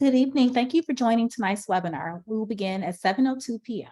Good evening. Thank you for joining tonight's webinar. We will begin at 7:02 p.m.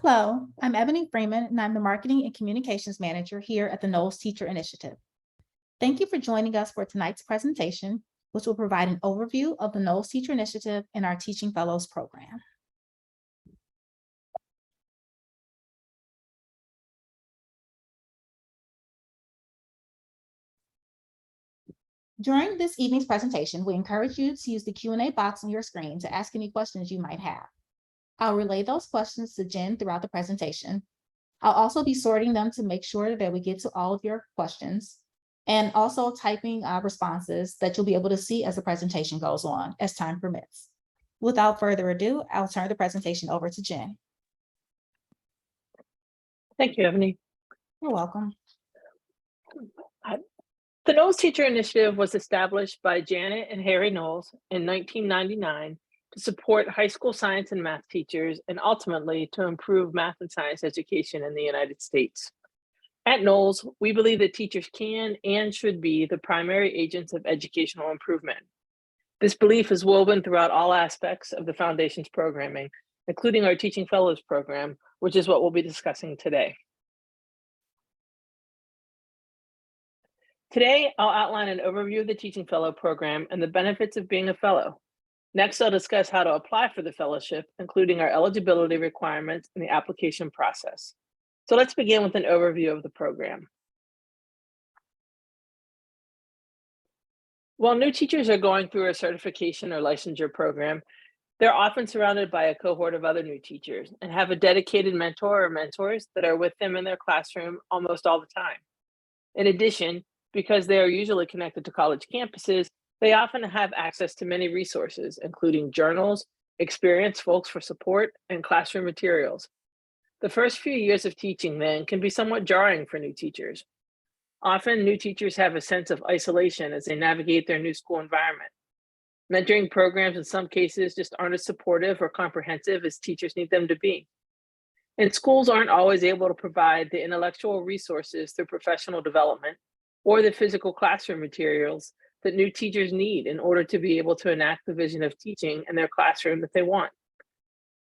Hello, I'm Ebony Freeman, and I'm the Marketing and Communications Manager here at the Knowles Teacher Initiative. Thank you for joining us for tonight's presentation, which will provide an overview of the Knowles Teacher Initiative and our Teaching Fellows program. During this evening's presentation, we encourage you to use the Q&A box on your screen to ask any questions you might have. I'll relay those questions to Jen throughout the presentation. I'll also be sorting them to make sure that we get to all of your questions, and also typing responses that you'll be able to see as the presentation goes on, as time permits. Without further ado, I'll turn the presentation over to Jen. Thank you, Ebony. You're welcome. The Knowles Teacher Initiative was established by Janet and Harry Knowles in 1999 to support high school science and math teachers and ultimately to improve math and science education in the United States. At Knowles, we believe that teachers can and should be the primary agents of educational improvement. This belief is woven throughout all aspects of the Foundation's programming, including our Teaching Fellows program, which is what we'll be discussing today. Today, I'll outline an overview of the Teaching Fellow program and the benefits of being a fellow. Next, I'll discuss how to apply for the fellowship, including our eligibility requirements and the application process. So let's begin with an overview of the program. While new teachers are going through a certification or licensure program, they're often surrounded by a cohort of other new teachers and have a dedicated mentor or mentors that are with them in their classroom almost all the time. In addition, because they are usually connected to college campuses, they often have access to many resources, including journals, experienced folks for support, and classroom materials. The first few years of teaching, then, can be somewhat jarring for new teachers. Often, new teachers have a sense of isolation as they navigate their new school environment. Mentoring programs, in some cases, just aren't as supportive or comprehensive as teachers need them to be. And schools aren't always able to provide the intellectual resources through professional development or the physical classroom materials that new teachers need in order to be able to enact the vision of teaching in their classroom that they want.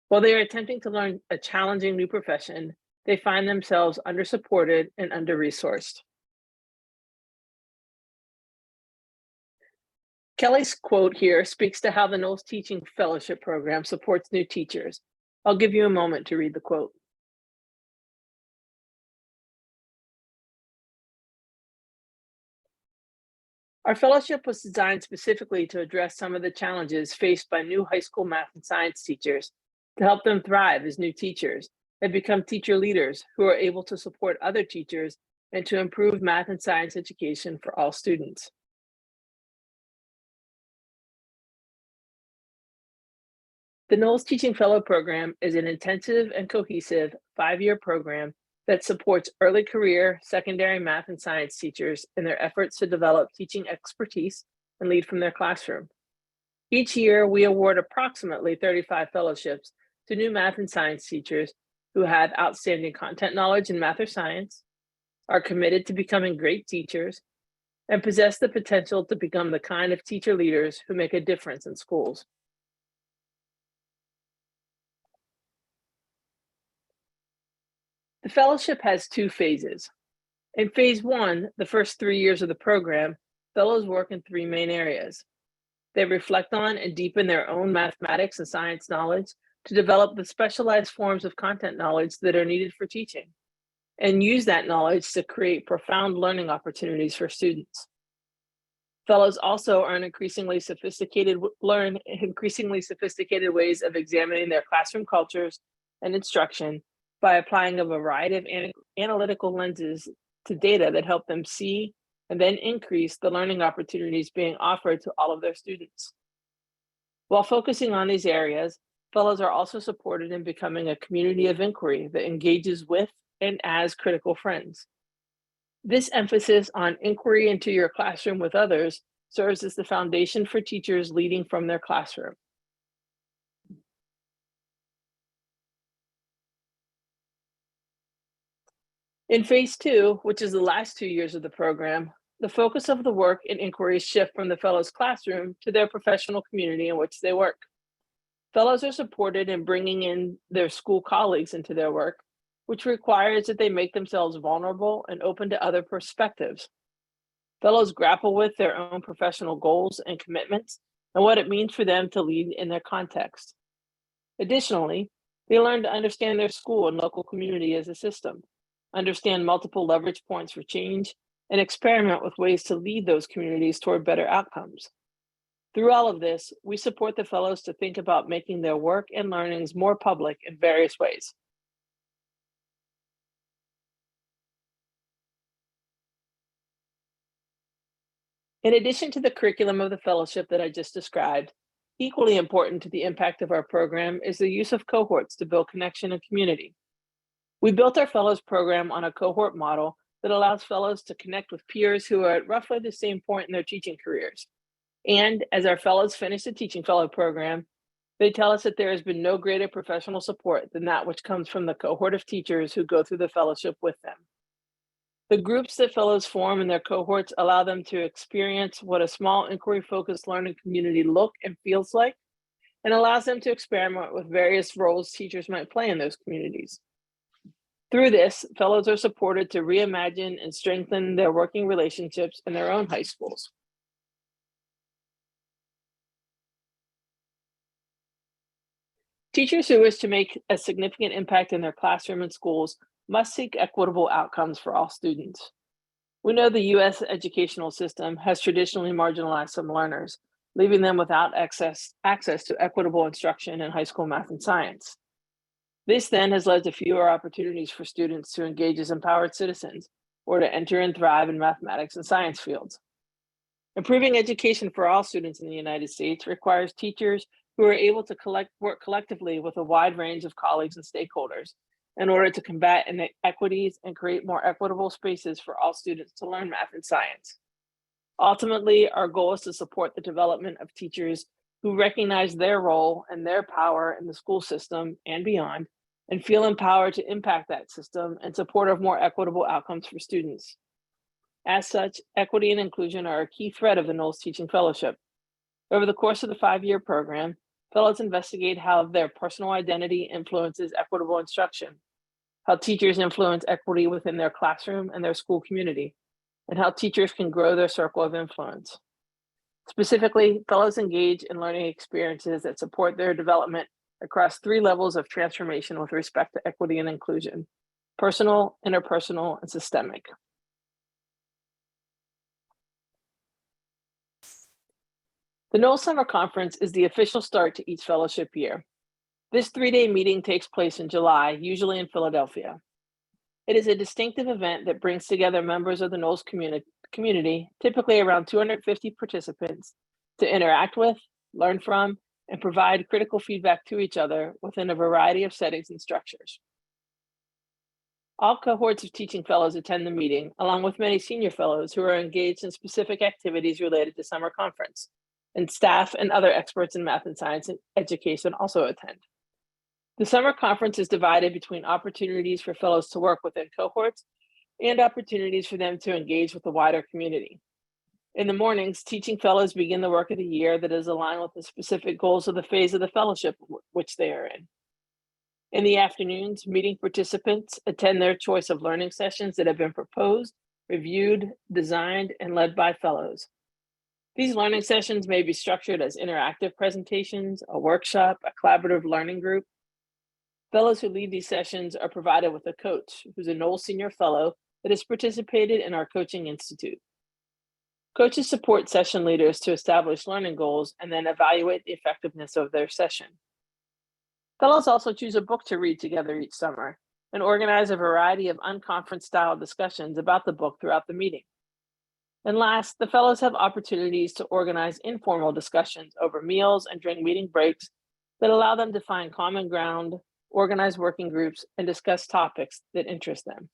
While they are attempting to learn a challenging new profession, they find themselves under-supported and under-resourced. Kelly's quote here speaks to how the Knowles Teaching Fellowship Program supports new teachers. I'll give you a moment to read the quote. Our fellowship was designed specifically to address some of the challenges faced by new high school math and science teachers to help them thrive as new teachers and become teacher leaders who are able to support other teachers and to improve math and science education for all students. The Knowles Teaching Fellow Program is an intensive and cohesive 5-year program that supports early career secondary math and science teachers in their efforts to develop teaching expertise and lead from their classroom. Each year, we award approximately 35 fellowships to new math and science teachers who have outstanding content knowledge in math or science, are committed to becoming great teachers, and possess the potential to become the kind of teacher leaders who make a difference in schools. The fellowship has 2 phases. In phase 1, the first 3 years of the program, fellows work in 3 main areas. They reflect on and deepen their own mathematics and science knowledge to develop the specialized forms of content knowledge that are needed for teaching, and use that knowledge to create profound learning opportunities for students. Fellows also earn increasingly sophisticated ways of examining their classroom cultures and instruction by applying a variety of analytical lenses to data that help them see and then increase the learning opportunities being offered to all of their students. While focusing on these areas, fellows are also supported in becoming a community of inquiry that engages with and as critical friends. This emphasis on inquiry into your classroom with others serves as the foundation for teachers leading from their classroom. In phase 2, which is the last 2 years of the program, the focus of the work and inquiries shift from the fellows' classroom to their professional community in which they work. Fellows are supported in bringing in their school colleagues into their work, which requires that they make themselves vulnerable and open to other perspectives. Fellows grapple with their own professional goals and commitments and what it means for them to lead in their context. Additionally, they learn to understand their school and local community as a system, understand multiple leverage points for change, and experiment with ways to lead those communities toward better outcomes. Through all of this, we support the fellows to think about making their work and learnings more public in various ways. In addition to the curriculum of the fellowship that I just described, equally important to the impact of our program is the use of cohorts to build connection and community. We built our fellows program on a cohort model that allows fellows to connect with peers who are at roughly the same point in their teaching careers. And as our fellows finish the Teaching Fellow program, they tell us that there has been no greater professional support than that which comes from the cohort of teachers who go through the fellowship with them. The groups that fellows form in their cohorts allow them to experience what a small inquiry-focused learning community look and feels like, and allows them to experiment with various roles teachers might play in those communities. Through this, fellows are supported to reimagine and strengthen their working relationships in their own high schools. Teachers who wish to make a significant impact in their classroom and schools must seek equitable outcomes for all students. We know the U.S. educational system has traditionally marginalized some learners, leaving them without access to equitable instruction in high school math and science. This then has led to fewer opportunities for students to engage as empowered citizens or to enter and thrive in mathematics and science fields. Improving education for all students in the United States requires teachers who are able to work collectively with a wide range of colleagues and stakeholders in order to combat inequities and create more equitable spaces for all students to learn math and science. Ultimately, our goal is to support the development of teachers who recognize their role and their power in the school system and beyond, and feel empowered to impact that system in support of more equitable outcomes for students. As such, equity and inclusion are a key thread of the Knowles Teaching Fellowship. Over the course of the 5-year program, fellows investigate how their personal identity influences equitable instruction, how teachers influence equity within their classroom and their school community, and how teachers can grow their circle of influence. Specifically, fellows engage in learning experiences that support their development across 3 levels of transformation with respect to equity and inclusion: personal, interpersonal, and systemic. The Knowles Summer Conference is the official start to each fellowship year. This 3-day meeting takes place in July, usually in Philadelphia. It is a distinctive event that brings together members of the Knowles community, typically around 250 participants, to interact with, learn from, and provide critical feedback to each other within a variety of settings and structures. All cohorts of teaching fellows attend the meeting, along with many senior fellows who are engaged in specific activities related to summer conference, and staff and other experts in math and science and education also attend. The summer conference is divided between opportunities for fellows to work within cohorts and opportunities for them to engage with the wider community. In the mornings, teaching fellows begin the work of the year that is aligned with the specific goals of the phase of the fellowship which they are in. In the afternoons, meeting participants attend their choice of learning sessions that have been proposed, reviewed, designed, and led by fellows. These learning sessions may be structured as interactive presentations, a workshop, a collaborative learning group. Fellows who lead these sessions are provided with a coach who's a Knowles Senior Fellow that has participated in our coaching institute. Coaches support session leaders to establish learning goals and then evaluate the effectiveness of their session. Fellows also choose a book to read together each summer and organize a variety of unconference style discussions about the book throughout the meeting. And last, the fellows have opportunities to organize informal discussions over meals and during meeting breaks that allow them to find common ground, organize working groups, and discuss topics that interest them.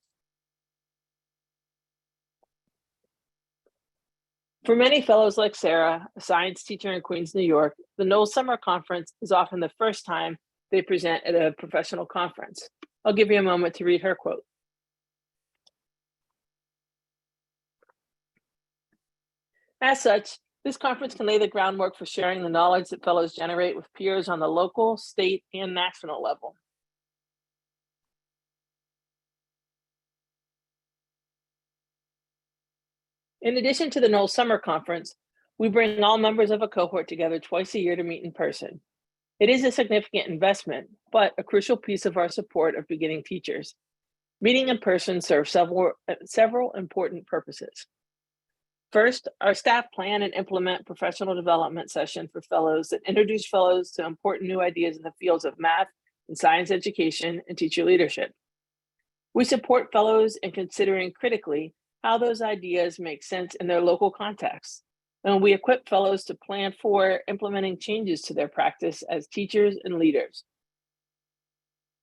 For many fellows like Sarah, a science teacher in Queens, New York, the Knowles Summer Conference is often the first time they present at a professional conference. I'll give you a moment to read her quote. As such, this conference can lay the groundwork for sharing the knowledge that fellows generate with peers on the local, state, and national level. In addition to the Knowles Summer Conference, we bring all members of a cohort together twice a year to meet in person. It is a significant investment, but a crucial piece of our support of beginning teachers. Meeting in person serves several important purposes. First, our staff plan and implement professional development session for fellows that introduce fellows to important new ideas in the fields of math and science education and teacher leadership. We support fellows in considering critically how those ideas make sense in their local context. And we equip fellows to plan for implementing changes to their practice as teachers and leaders.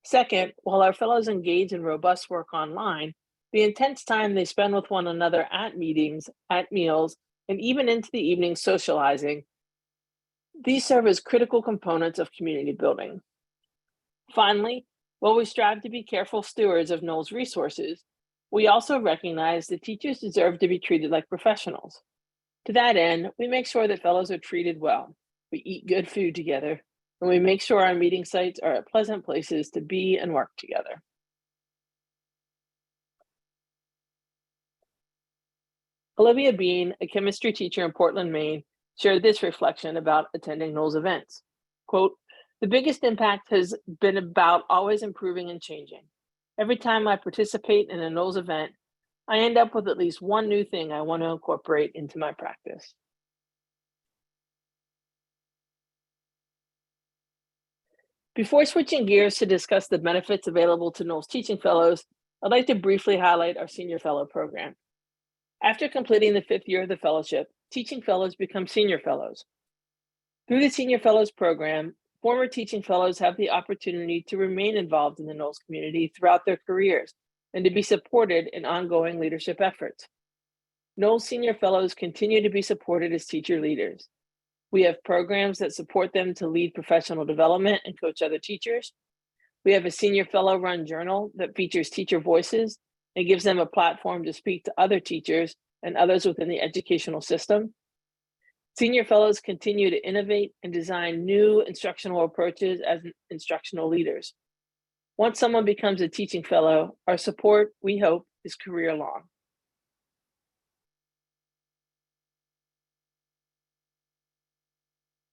Second, while our fellows engage in robust work online, the intense time they spend with one another at meetings, at meals, and even into the evening socializing, these serve as critical components of community building. Finally, while we strive to be careful stewards of Knowles resources, we also recognize that teachers deserve to be treated like professionals. To that end, we make sure that fellows are treated well. We eat good food together, and we make sure our meeting sites are pleasant places to be and work together. Olivia Bean, a chemistry teacher in Portland, Maine, shared this reflection about attending Knowles events. Quote, "The biggest impact has been about always improving and changing. Every time I participate in a Knowles event, I end up with at least one new thing I want to incorporate into my practice." Before switching gears to discuss the benefits available to Knowles Teaching Fellows, I'd like to briefly highlight our Senior Fellow program. After completing the 5th year of the fellowship, Teaching Fellows become Senior Fellows. Through the Senior Fellows program, former Teaching Fellows have the opportunity to remain involved in the Knowles community throughout their careers and to be supported in ongoing leadership efforts. Knowles Senior Fellows continue to be supported as teacher leaders. We have programs that support them to lead professional development and coach other teachers. We have a Senior Fellow run journal that features teacher voices and gives them a platform to speak to other teachers and others within the educational system. Senior Fellows continue to innovate and design new instructional approaches as instructional leaders. Once someone becomes a Teaching Fellow, our support, we hope, is career-long.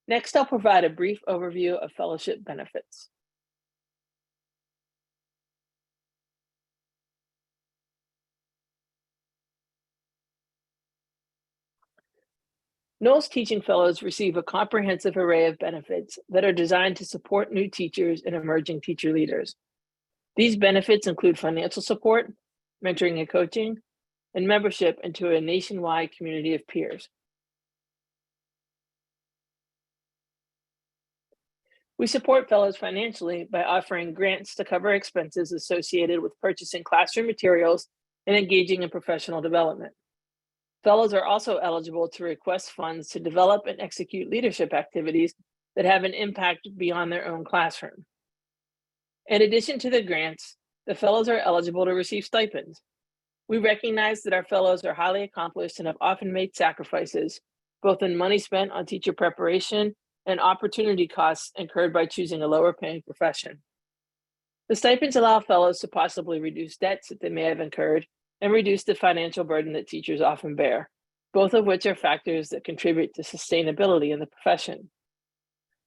Next, I'll provide a brief overview of fellowship benefits. Knowles Teaching Fellows receive a comprehensive array of benefits that are designed to support new teachers and emerging teacher leaders. These benefits include financial support, mentoring and coaching, and membership into a nationwide community of peers. We support fellows financially by offering grants to cover expenses associated with purchasing classroom materials and engaging in professional development. Fellows are also eligible to request funds to develop and execute leadership activities that have an impact beyond their own classroom. In addition to the grants, the fellows are eligible to receive stipends. We recognize that our fellows are highly accomplished and have often made sacrifices, both in money spent on teacher preparation and opportunity costs incurred by choosing a lower paying profession. The stipends allow fellows to possibly reduce debts that they may have incurred and reduce the financial burden that teachers often bear, both of which are factors that contribute to sustainability in the profession.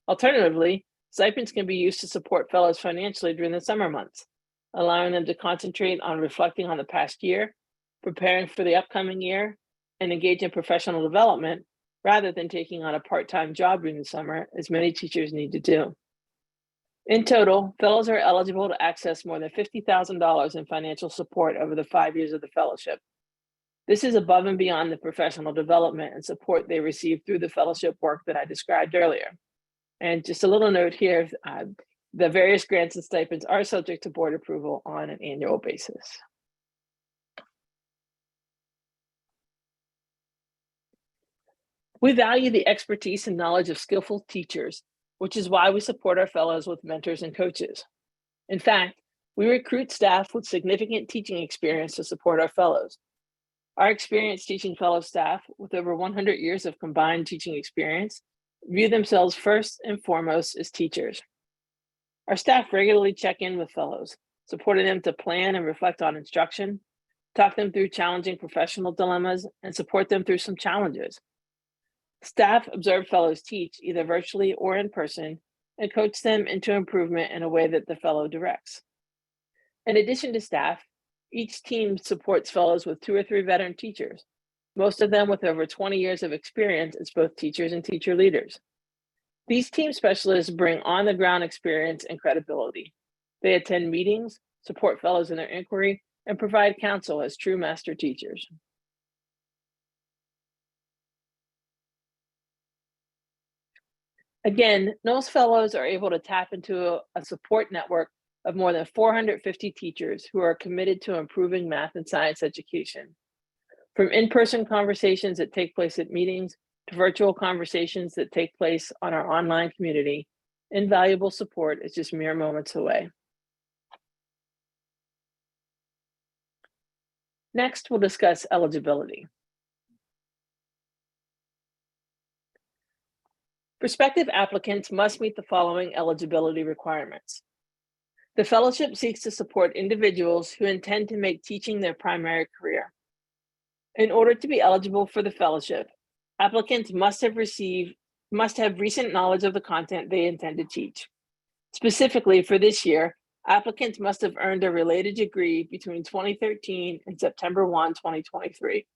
Alternatively, stipends can be used to support fellows financially during the summer months, allowing them to concentrate on reflecting on the past year, preparing for the upcoming year, and engage in professional development rather than taking on a part-time job during the summer, as many teachers need to do. In total, fellows are eligible to access more than $50,000 in financial support over the 5 years of the fellowship. This is above and beyond the professional development and support they receive through the fellowship work that I described earlier. And just a little note here, the various grants and stipends are subject to board approval on an annual basis. We value the expertise and knowledge of skillful teachers, which is why we support our fellows with mentors and coaches. In fact, we recruit staff with significant teaching experience to support our fellows. Our experienced teaching fellow staff with over 100 years of combined teaching experience view themselves first and foremost as teachers. Our staff regularly check in with fellows, supporting them to plan and reflect on instruction, talk them through challenging professional dilemmas, and support them through some challenges. Staff observe fellows teach either virtually or in person and coach them into improvement in a way that the fellow directs. In addition to staff, each team supports fellows with 2 or 3 veteran teachers, most of them with over 20 years of experience as both teachers and teacher leaders. These team specialists bring on-the-ground experience and credibility. They attend meetings, support fellows in their inquiry, and provide counsel as true master teachers. Again, Knowles Fellows are able to tap into a support network of more than 450 teachers who are committed to improving math and science education. From in-person conversations that take place at meetings to virtual conversations that take place on our online community, invaluable support is just mere moments away. Next, we'll discuss eligibility. Prospective applicants must meet the following eligibility requirements. The fellowship seeks to support individuals who intend to make teaching their primary career. In order to be eligible for the fellowship, applicants must have recent knowledge of the content they intend to teach. Specifically for this year, applicants must have earned a related degree between 2013 and September 1, 2023.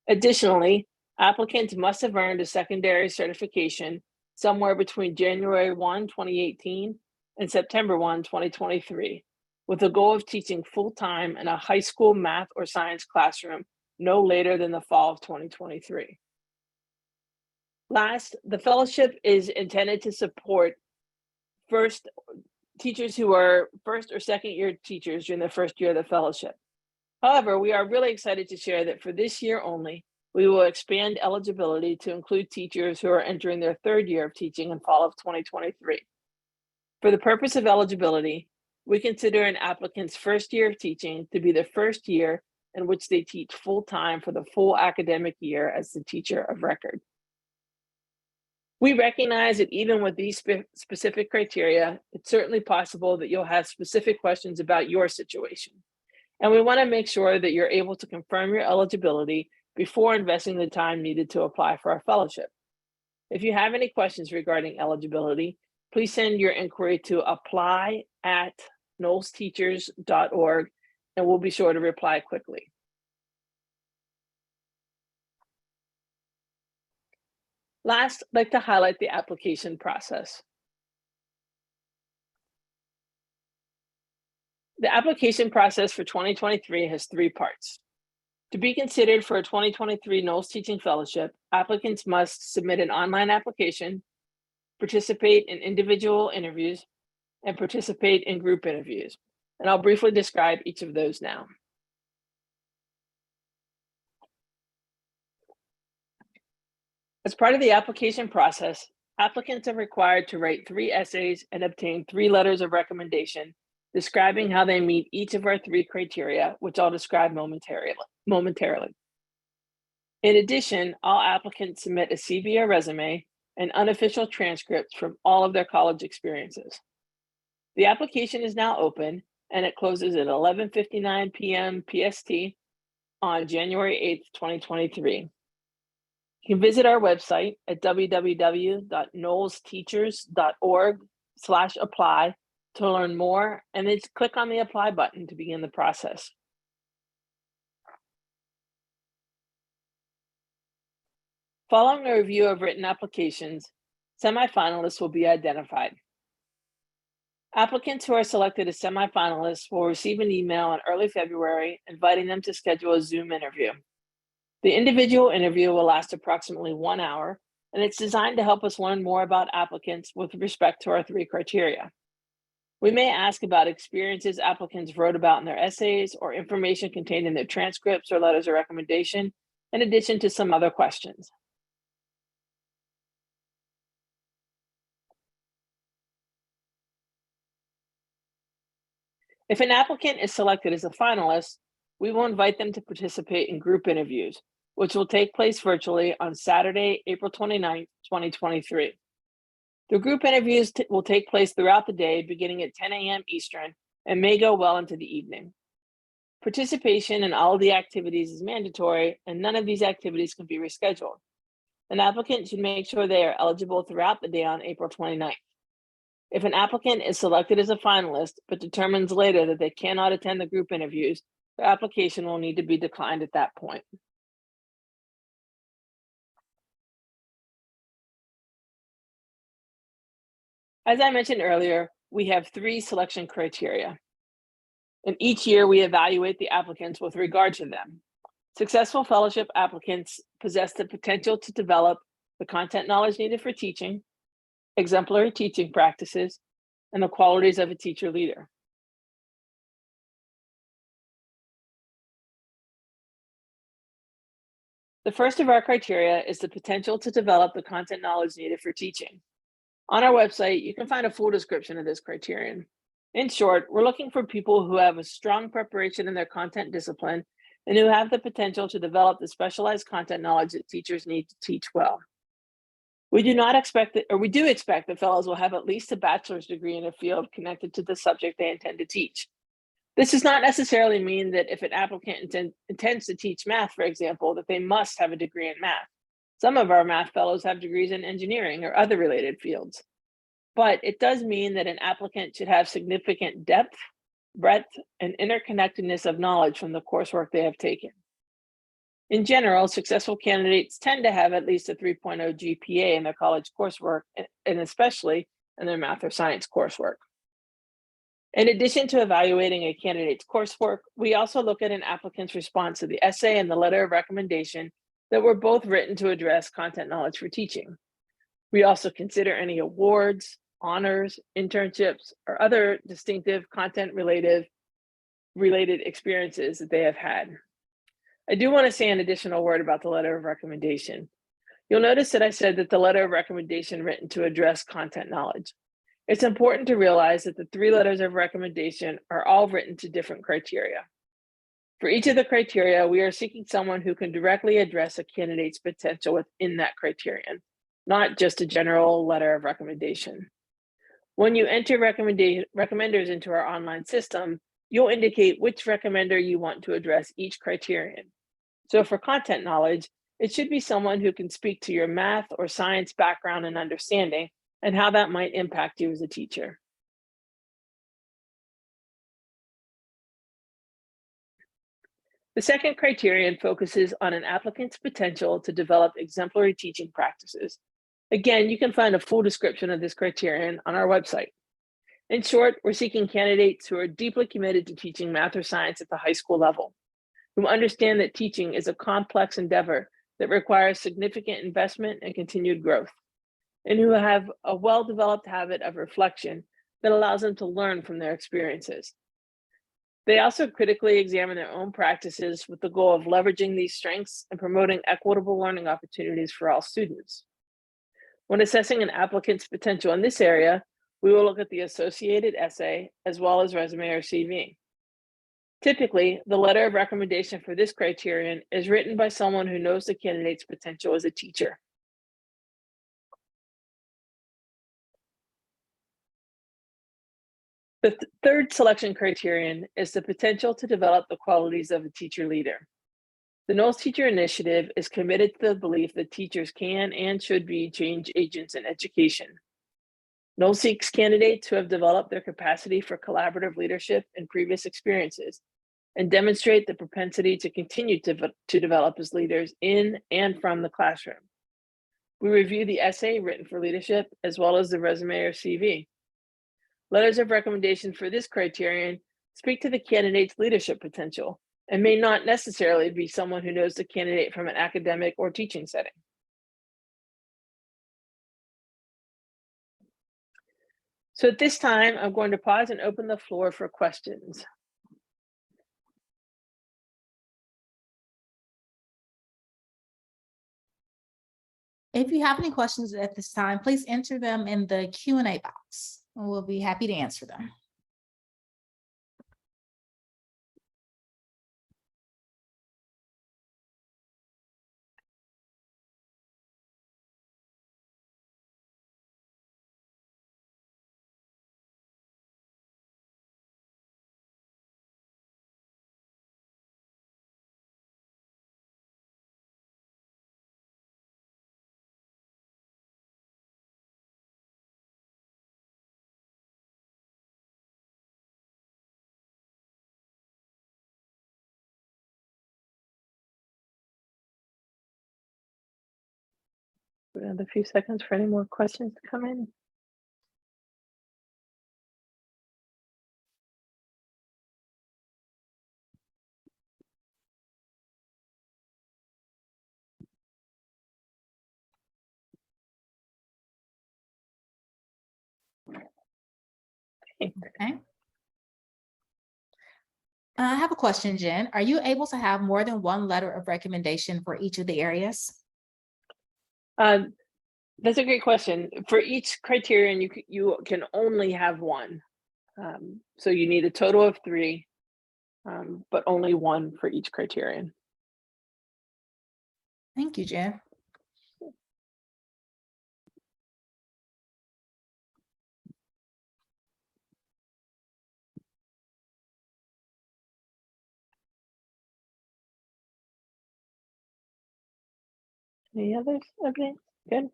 Additionally, applicants must have earned a secondary certification somewhere between January 1, 2018 and September 1, 2023, with the goal of teaching full-time in a high school math or science classroom no later than the fall of 2023. Last, the fellowship is intended to support teachers who are first or second year teachers during the first year of the fellowship. However, we are really excited to share that for this year only, we will expand eligibility to include teachers who are entering their 3rd year of teaching in fall of 2023. For the purpose of eligibility, we consider an applicant's first year of teaching to be the first year in which they teach full-time for the full academic year as the teacher of record. We recognize that even with these specific criteria, it's certainly possible that you'll have specific questions about your situation. And we want to make sure that you're able to confirm your eligibility before investing the time needed to apply for our fellowship. If you have any questions regarding eligibility, please send your inquiry to apply@knowlesteachers.org, and we'll be sure to reply quickly. Last, I'd like to highlight the application process. The application process for 2023 has 3 parts. To be considered for a 2023 Knowles Teaching Fellowship, applicants must submit an online application, participate in individual interviews, and participate in group interviews. And I'll briefly describe each of those now. As part of the application process, applicants are required to write 3 essays and obtain 3 letters of recommendation describing how they meet each of our 3 criteria, which I'll describe momentarily. In addition, all applicants submit a CV or resume and unofficial transcripts from all of their college experiences. The application is now open and it closes at 11:59 p.m. PST on January 8th, 2023. You can visit our website at www.knowlesteachers.org/apply to learn more, and then click on the apply button to begin the process. Following a review of written applications, semifinalists will be identified. Applicants who are selected as semifinalists will receive an email in early February inviting them to schedule a Zoom interview. The individual interview will last approximately 1 hour, and it's designed to help us learn more about applicants with respect to our 3 criteria. We may ask about experiences applicants wrote about in their essays or information contained in their transcripts or letters of recommendation, in addition to some other questions. If an applicant is selected as a finalist, we will invite them to participate in group interviews, which will take place virtually on Saturday, April 29th, 2023. The group interviews will take place throughout the day, beginning at 10 a.m. Eastern, and may go well into the evening. Participation in all of the activities is mandatory, and none of these activities can be rescheduled. An applicant should make sure they are eligible throughout the day on April 29th. If an applicant is selected as a finalist, but determines later that they cannot attend the group interviews, their application will need to be declined at that point. As I mentioned earlier, we have 3 selection criteria. And each year we evaluate the applicants with regard to them. Successful fellowship applicants possess the potential to develop the content knowledge needed for teaching, exemplary teaching practices, and the qualities of a teacher leader. The first of our criteria is the potential to develop the content knowledge needed for teaching. On our website, you can find a full description of this criterion. In short, we're looking for people who have a strong preparation in their content discipline and who have the potential to develop the specialized content knowledge that teachers need to teach well. We do expect that fellows will have at least a bachelor's degree in a field connected to the subject they intend to teach. This does not necessarily mean that if an applicant intends to teach math, for example, that they must have a degree in math. Some of our math fellows have degrees in engineering or other related fields. But it does mean that an applicant should have significant depth, breadth, and interconnectedness of knowledge from the coursework they have taken. In general, successful candidates tend to have at least a 3.0 GPA in their college coursework, and especially in their math or science coursework. In addition to evaluating a candidate's coursework, we also look at an applicant's response to the essay and the letter of recommendation that were both written to address content knowledge for teaching. We also consider any awards, honors, internships, or other distinctive content-related experiences that they have had. I do want to say an additional word about the letter of recommendation. You'll notice that I said that the letter of recommendation written to address content knowledge. It's important to realize that the 3 letters of recommendation are all written to different criteria. For each of the criteria, we are seeking someone who can directly address a candidate's potential within that criterion, not just a general letter of recommendation. When you enter recommenders into our online system, you'll indicate which recommender you want to address each criterion. So for content knowledge, it should be someone who can speak to your math or science background and understanding and how that might impact you as a teacher. The second criterion focuses on an applicant's potential to develop exemplary teaching practices, Again, you can find a full description of this criterion on our website. In short, we're seeking candidates who are deeply committed to teaching math or science at the high school level, who understand that teaching is a complex endeavor that requires significant investment and continued growth, and who have a well-developed habit of reflection that allows them to learn from their experiences. They also critically examine their own practices with the goal of leveraging these strengths and promoting equitable learning opportunities for all students. When assessing an applicant's potential in this area, we will look at the associated essay as well as resume or CV. Typically, the letter of recommendation for this criterion is written by someone who knows the candidate's potential as a teacher. The third selection criterion is the potential to develop the qualities of a teacher leader. The Knowles Teacher Initiative is committed to the belief that teachers can and should be change agents in education. Knowles seeks candidates who have developed their capacity for collaborative leadership in previous experiences and demonstrate the propensity to continue to develop as leaders in and from the classroom. We review the essay written for leadership as well as the resume or CV. Letters of recommendation for this criterion speak to the candidate's leadership potential and may not necessarily be someone who knows the candidate from an academic or teaching setting. So at this time, I'm going to pause and open the floor for questions. If you have any questions at this time, please enter them in the Q&A box, and we'll be happy to answer them. Another few seconds for any more questions to come in. Okay. I have a question, Jen. Are you able to have more than one letter of recommendation for each of the areas? That's a great question. For each criterion, you can only have one. So you need a total of 3, but only one for each criterion. Thank you, Jen. Any others? Okay, good.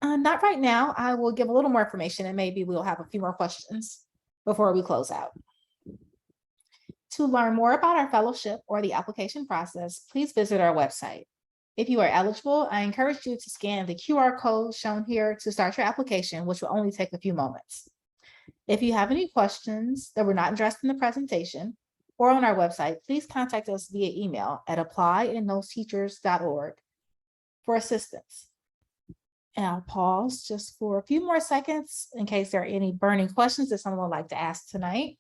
Not right now. I will give a little more information and maybe we'll have a few more questions before we close out. To learn more about our fellowship or the application process, please visit our website. If you are eligible, I encourage you to scan the QR code shown here to start your application, which will only take a few moments. If you have any questions that were not addressed in the presentation or on our website, please contact us via email at apply@knowlesteachers.org for assistance. And I'll pause just for a few more seconds in case there are any burning questions that someone would like to ask tonight.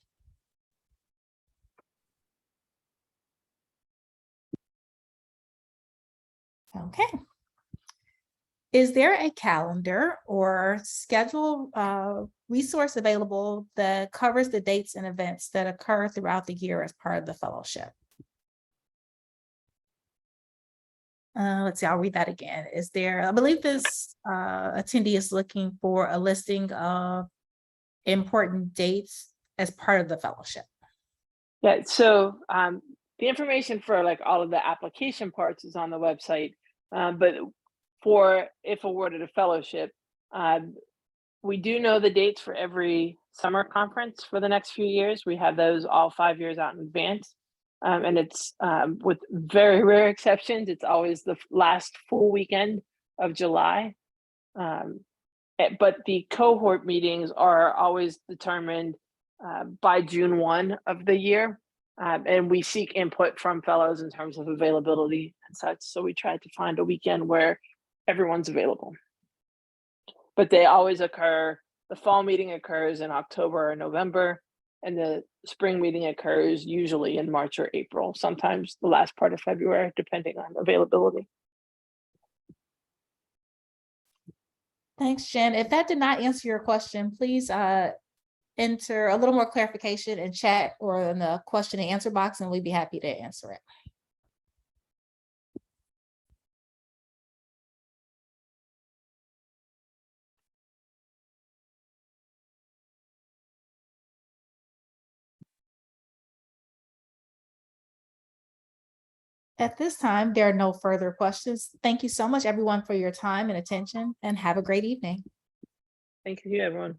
Okay. Is there a calendar or schedule resource available that covers the dates and events that occur throughout the year as part of the fellowship? Let's see, I'll read that again. Is there, I believe this attendee is looking for a listing of important dates as part of the fellowship. Yeah, so the information for like all of the application parts is on the website, but for if awarded a fellowship, we do know the dates for every summer conference for the next few years. We have those all 5 years out in advance. And it's with very rare exceptions, it's always the last full weekend of July. But the cohort meetings are always determined by June 1 of the year. And we seek input from fellows in terms of availability and such. So we try to find a weekend where everyone's available. But they always occur, the fall meeting occurs in October or November, and the spring meeting occurs usually in March or April, sometimes the last part of February, depending on availability. Thanks, Jen. If that did not answer your question, please enter a little more clarification in chat or in the question and answer box, and we'd be happy to answer it. At this time, there are no further questions. Thank you so much, everyone, for your time and attention, and have a great evening. Thank you, everyone.